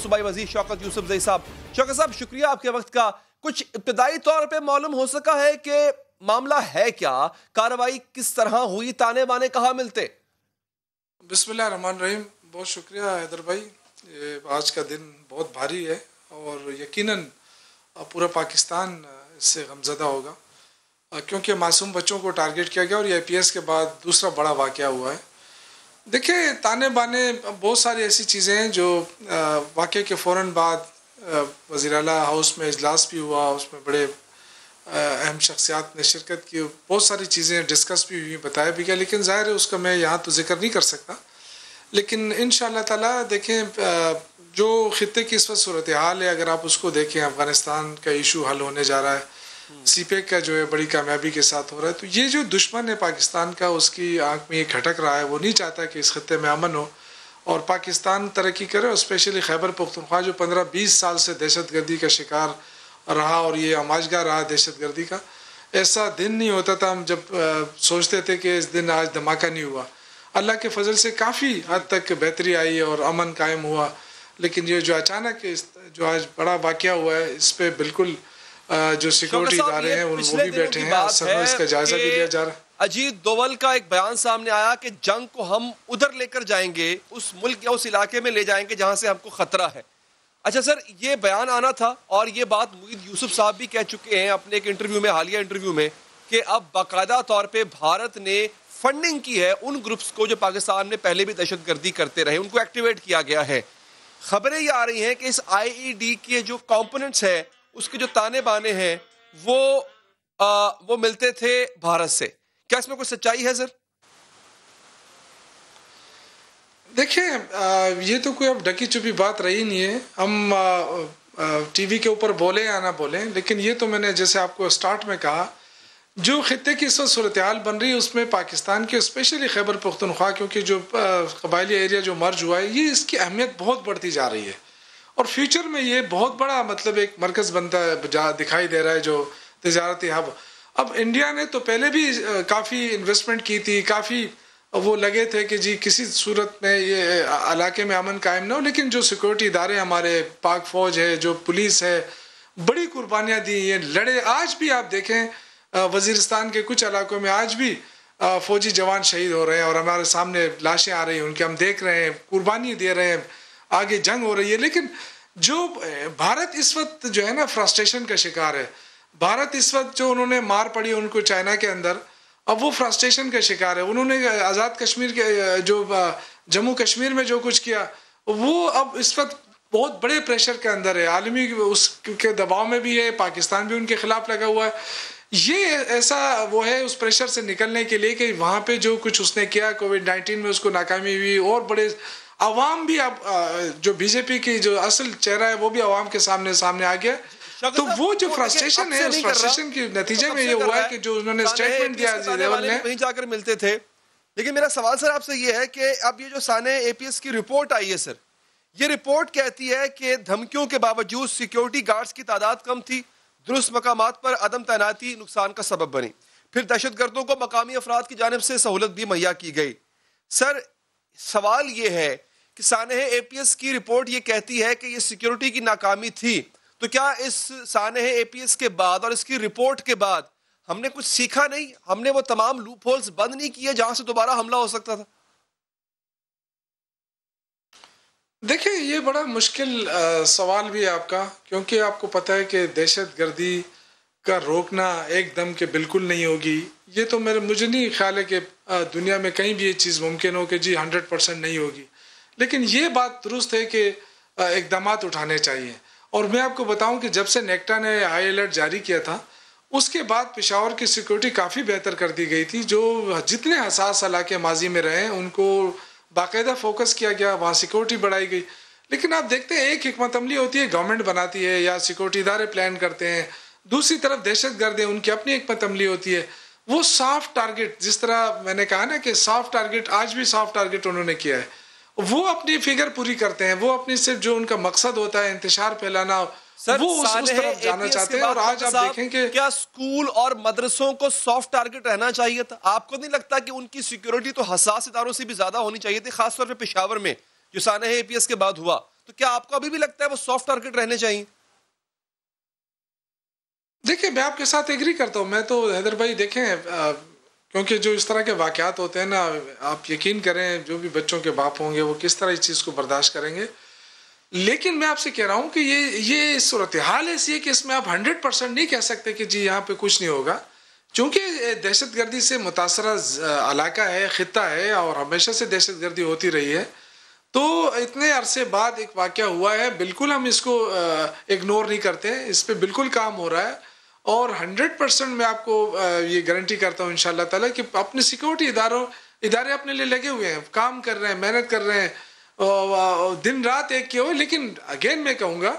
सूबाई वज़ीर शौकत यूसुफज़ई साहब, शौकत साहब शुक्रिया आपके वक्त का। कुछ इब्तदाई तौर पे मालूम हो सका है कि मामला है क्या, कार्रवाई किस तरह हुई, ताने बाने कहाँ मिलते? बिस्मिल्लाहिर्रहमानिर्रहीम, बहुत शुक्रिया हैदर भाई। आज का दिन बहुत भारी है और यकीनन पूरा पाकिस्तान इससे गमज़दा होगा, क्योंकि मासूम बच्चों को टारगेट किया गया और ये IPS के बाद दूसरा बड़ा वाक़या हुआ है। देखिए, ताने बाने बहुत सारी ऐसी चीज़ें हैं जो वाक़े के फ़ौरन बाद वज़ीर आला हाउस में इजलास भी हुआ, उसमें बड़े अहम शख्सियात ने शिरकत की, बहुत सारी चीज़ें डिस्कस भी हुई, बताया भी गया, लेकिन ज़ाहिर है उसका मैं यहाँ तो ज़िक्र नहीं कर सकता। लेकिन इंशाअल्लाह ताला देखें, जो ख़ित्ते की इस वक्त सूरत हाल है, अगर आप उसको देखें, अफ़गानिस्तान का इशू हल होने जा रहा है, CPEC का जो है बड़ी कामयाबी के साथ हो रहा है, तो ये जो दुश्मन है पाकिस्तान का, उसकी आंख में ये खटक रहा है, वो नहीं चाहता कि इस खत्ते में अमन हो और पाकिस्तान तरक्की करे। और स्पेशली खैबर पख्तूनख्वा जो 15-20 साल से दहशत गर्दी का शिकार रहा और ये आमाजगाह रहा दहशत गर्दी का, ऐसा दिन नहीं होता था हम जब सोचते थे कि इस दिन आज धमाका नहीं हुआ। अल्लाह के फजल से काफ़ी हद तक बेहतरी आई और अमन कायम हुआ, लेकिन ये जो अचानक जो आज बड़ा वाक़या हुआ है, इस पर बिल्कुल जो सिक्योरिटी इदारे हैं वो भी बैठे हैं, सब इसका जायजा भी लिया जा रहा है। अजीत दोवल का एक बयान सामने आया कि जंग को हम उधर लेकर जाएंगे, उस मुल्क या उस इलाके में ले जाएंगे जहां से हमको खतरा है। अच्छा सर, ये बयान आना था और ये बात मुईद यूसुफ साहब भी कह चुके हैं अपने एक इंटरव्यू में, हालिया इंटरव्यू में, कि अब बाकायदा तौर पे भारत ने फंडिंग की है उन ग्रुप्स को जो पाकिस्तान में पहले भी दहशतगर्दी करते रहे, उनको एक्टिवेट किया गया है। खबरें ये आ रही हैं कि इस IED के जो कॉम्पोनेंट्स है, उसके जो ताने बाने हैं, वो मिलते थे भारत से। क्या इसमें कोई सच्चाई है सर? देखिए, ये तो कोई अब ढकी छुपी बात रही नहीं है। हम TV के ऊपर बोले या ना बोलें, लेकिन ये तो मैंने जैसे आपको स्टार्ट में कहा, जो खित्ते की इस वक्त सूरत हाल बन रही है उसमें पाकिस्तान के स्पेशली खैबर पख्तूनख्वा, क्योंकि जो कबायली एरिया जो मर्ज हुआ है, ये इसकी अहमियत बहुत बढ़ती जा रही है और फ्यूचर में ये बहुत बड़ा मतलब एक मरकज़ बनता दिखाई दे रहा है, जो तिजारती हब। अब इंडिया ने तो पहले भी काफ़ी इन्वेस्टमेंट की थी, काफ़ी वो लगे थे कि जी किसी सूरत में ये इलाके में अमन कायम ना हो, लेकिन जो सिक्योरिटी इदारे हमारे, पाक फ़ौज है, जो पुलिस है, बड़ी कुर्बानियाँ दी, ये लड़े। आज भी आप देखें वज़ीरिस्तान के कुछ इलाकों में आज भी फ़ौजी जवान शहीद हो रहे हैं और हमारे सामने लाशें आ रही हैं उनके, हम देख रहे हैं, कुर्बानी दे रहे हैं, आगे जंग हो रही है। लेकिन जो भारत इस वक्त जो है ना फ्रस्ट्रेशन का शिकार है, भारत इस वक्त जो उन्होंने मार पड़ी उनको चाइना के अंदर, अब वो फ्रस्ट्रेशन का शिकार है। उन्होंने आज़ाद कश्मीर के जो जम्मू कश्मीर में जो कुछ किया, वो अब इस वक्त बहुत बड़े प्रेशर के अंदर है, आलमी उसके दबाव में भी है, पाकिस्तान भी उनके खिलाफ लगा हुआ है। ये ऐसा वो है उस प्रेशर से निकलने के लिए कि वहाँ पे जो कुछ उसने किया कोविड-19 में उसको नाकामी हुई और बड़े अवाम भी अब जो बीजेपी की जो असल चेहरा है वो भी अवाम के सामने आ गया। तो वो जो फ्रस्ट्रेशन है, उस फ्रस्ट्रेशन के नतीजे में ये हुआ है कि जो उन्होंने स्टेटमेंट दिया लेवल ने वहीं जाकर मिलते थे। लेकिन मेरा सवाल सर आपसे ये है कि अब ये जो साने APS की रिपोर्ट आई है सर, ये रिपोर्ट कहती है कि धमकियों के बावजूद सिक्योरिटी गार्ड्स की तादाद कम थी, दुरुस्त मकामात पर अदम तैनाती नुकसान का सबब बनी, फिर दहशतगर्दों को मकामी अफराद की जानिब से सहूलत भी मुहैया की गई। सर सवाल ये है कि सानेह APS की रिपोर्ट ये कहती है कि ये सिक्योरिटी की नाकामी थी, तो क्या इस सानेह APS के बाद और इसकी रिपोर्ट के बाद हमने कुछ सीखा नहीं? हमने वो तमाम लूप होल्स बंद नहीं किए जहां से दोबारा हमला हो सकता था? देखिए, ये बड़ा मुश्किल सवाल भी है आपका, क्योंकि आपको पता है कि दहशत गर्दी का रोकना एकदम के बिल्कुल नहीं होगी। ये तो मुझे नहीं ख्याल है कि दुनिया में कहीं भी ये चीज़ मुमकिन हो कि जी 100% नहीं होगी, लेकिन ये बात दुरुस्त है कि इक़दामात उठाने चाहिए। और मैं आपको बताऊं कि जब से नेक्टा ने हाई अलर्ट जारी किया था, उसके बाद पेशावर की सिक्योरिटी काफ़ी बेहतर कर दी गई थी। जो जितने हसास इलाके माजी में रहे उनको बाकायदा फोकस किया गया, वहाँ सिक्योरिटी बढ़ाई गई। लेकिन आप देखते हैं एक हिकमत अमली होती है, गवर्नमेंट बनाती है या सिक्योरिटी इदारे प्लान करते हैं, दूसरी तरफ दहशत गर्द है, उनकी अपनी हिकमत अमली होती है। वो सॉफ्ट टारगेट, जिस तरह मैंने कहा ना कि सॉफ्ट टारगेट, आज भी सॉफ्ट टारगेट उन्होंने किया है, वो अपनी फिगर पूरी करते हैं, वो अपनी सिर्फ जो उनका मकसद होता है इंतशार फैलाना, वो उस तरफ जाना चाहते हैं। और आज आप देखें कि क्या स्कूल और मदरसों को सॉफ्ट टारगेट रहना चाहिए था? आपको नहीं लगता कि उनकी सिक्योरिटी तो हसास इदारों से भी ज्यादा होनी चाहिए थी, खासतौर पे पेशावर में जो सानेह APS के बाद हुआ? تو کیا آپ کو ابھی بھی لگتا ہے وہ سافٹ ٹارگٹ رہنے چاہیے؟ دیکھیں میں آپ کے ساتھ ایگری کرتا ہوں. میں تو حیدر بھائی دیکھیں کیونکہ جو اس طرح کے واقعات ہوتے ہیں نا، آپ یقین کریں جو بھی بچوں کے باپ ہوں گے وہ کس طرح اس چیز کو برداشت کریں گے. لیکن میں آپ سے کہہ رہا ہوں کہ یہ صورتحال ایسی ہے کہ اس میں آپ 100% نہیں کہہ سکتے کہ جی یہاں پہ کچھ نہیں ہوگا، چونکہ دہشت گردی سے متاثرہ علاقہ ہے، خطہ ہے، اور ہمیشہ سے دہشت گردی ہوتی رہی ہے. تو اتنے عرصے بعد ایک واقعہ ہوا ہے، بالکل ہم اس کو اگنور نہیں کرتے، اس پہ بالکل کام ہو رہا ہے. اور 100% میں آپ کو یہ گارنٹی کرتا ہوں انشاءاللہ تعالیٰ کہ اپنے سیکورٹی ادارے اپنے لیے لگے ہوئے ہیں، کام کر رہے ہیں، محنت کر رہے ہیں، دن رات ایک کیے ہوئے. لیکن اگین میں کہوں گا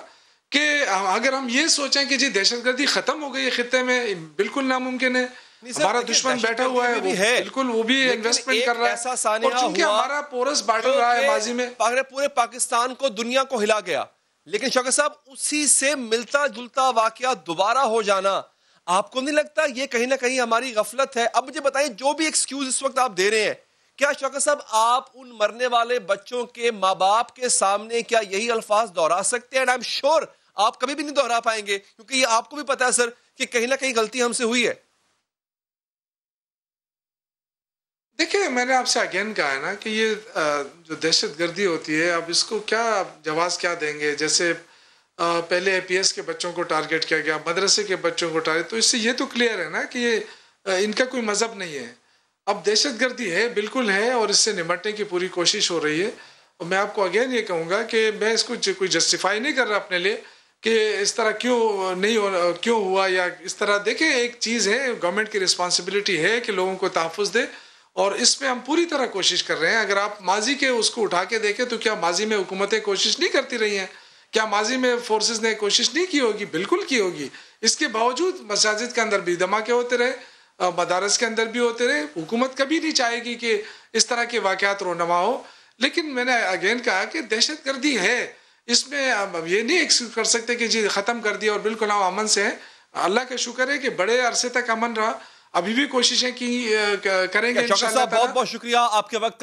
کہ اگر ہم یہ سوچیں کہ جی دہشت گردی ختم ہو گئی ہے خطے میں، بالکل ناممکن ہے. ہمارا دشمن بیٹھا ہوا ہے، وہ بالکل وہ بھی انویسٹمنٹ کر رہا ہے، اور چونکہ ہمارا پورس بارڈر رہا ہے ماضی میں، پورے پاکستان کو، دنیا کو ہلا گیا. لیکن شوکت صاحب اسی سے ملتا جلتا واقعہ دوبارہ ہو جانا، آپ کو نہیں لگتا یہ کہیں نہ کہیں ہماری غفلت ہے؟ اب مجھے بتائیں جو بھی ایکسکیوز اس وقت آپ دے رہے ہیں، کیا شوکت صاحب آپ ان مرنے والے بچوں کے ماں باپ کے سامنے کیا یہی الفاظ دہرا سکتے ہیں؟ I'm sure آپ کبھی بھی نہیں دہرا پائیں گے، کیونکہ یہ آپ کو بھی پتا ہے سر کہ کہیں نہ کہیں غلطی ہم سے ہوئی ہے. دیکھیں میں نے آپ سے اگین کہا ہے نا کہ یہ جو دہشت گردی ہوتی ہے، اب اس کو کیا جواز کیا دیں گے؟ جیسے پہلے اے پی ایس کے بچوں کو ٹارگٹ کیا گیا، مدرسے کے بچوں کو ٹارگٹ، تو اس سے یہ تو کلیئر ہے نا کہ یہ ان کا کوئی مذہب نہیں ہے. اب دہشت گردی ہے، بالکل ہے، اور اس سے نمٹنے کی پوری کوشش ہو رہی ہے. اور میں آپ کو اگین یہ کہوں گا کہ میں اس کو کوئی جسٹیفائی نہیں کر رہا اپنے لیے کہ اس طرح کیوں ہوا یا اس طرح. دیکھیں ایک چیز ہے، گورنمنٹ کی رسپانسبلٹی ہے کہ لوگوں کو تحفظ دے، اور اس میں ہم پوری طرح کوشش کر رہے ہیں. اگر آپ ماضی کے اس کو اٹھا کے دیکھیں تو کیا ماضی میں حکومتیں کوشش نہیں کرتی رہی ہیں؟ کیا ماضی میں فورسز نے کوشش نہیں کی ہوگی؟ بالکل کی ہوگی. اس کے باوجود مساجد کے اندر بھی دھماکے ہوتے رہے، مدارس کے اندر بھی ہوتے رہے. حکومت کبھی نہیں چاہے گی کہ اس طرح کے واقعات رونما ہو. لیکن میں نے اگین کہا کہ دہشت گردی ہے، اس میں یہ نہیں ایکسکیوز کر سکتے کہ جی ختم کر دیا اور بالکل ہم امن سے ہیں. اللہ کا شکر ہے کہ بڑے عرصے تک امن رہا، ابھی بھی کوششیں کی کریں گے انشاءاللہ. بہت بہت شکریہ آپ کے وقت کا.